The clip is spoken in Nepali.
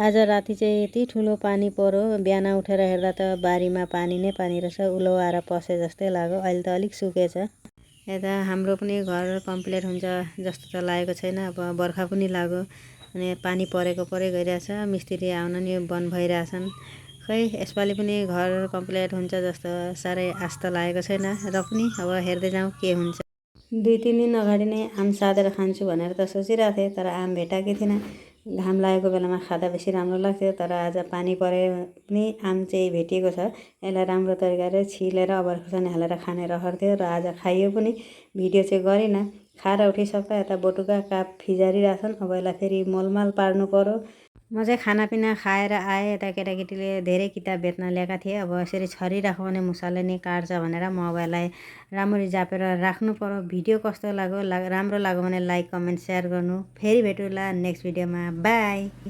आज राति चाहिँ यति ठुलो पानी पर्यो, बिहान उठेर हेर्दा त बारीमा पानी नै पानी रहेछ। उलो आएर पसे जस्तै लाग्यो। अहिले त अलिक सुकेछ। यता हाम्रो पनि घर कम्प्लिट हुन्छ जस्तो त लागेको छैन। अब बर्खा पनि लाग्यो अनि पानी परेको परै गइरहेछ। मिस्त्री आउन नि बन्द भइरहेछन्। खै यसपालि पनि घर कम्प्लिट हुन्छ जस्तो साह्रै आश त लागेको छैन, र पनि अब हेर्दै जाउँ के हुन्छ। 2-3 दिन अगाडि नै आम सादेर खान्छु भनेर त सोचिरहेको थिएँ, तर आम भेटाएकै थिइनँ। घाम लागेको बेलामा खाँदा बेसी राम्रो लाग्थ्यो, तर आज पानी परे पनि आम चाहिँ भेटिएको छ। यसलाई राम्रो तरिकाले छिलेर अब खुर्सानी हालेर खाने रहर थियो, र आज खाइयो पनि। भिडियो चाहिँ गरिनँ। खाएर उठिसक्दा यता बटुका काप फिजारिरहेछन्। अब यसलाई फेरि मोलमाल पार्नु पर्यो। म चाहिँ खानापिना खाएर आएँ। यता केटाकेटीले धेरै किताब बेच्न ल्याएका थिए। अब यसरी छरिराख्यो भने मुसाले नै काट्छ भनेर म अब यसलाई राम्ररी जापेर राख्नु पर्यो। भिडियो कस्तो लाग्यो राम्रो लाग्यो भने लाइक कमेन्ट सेयर गर्नु। फेरि भेटौँला नेक्स्ट भिडियोमा। बाई।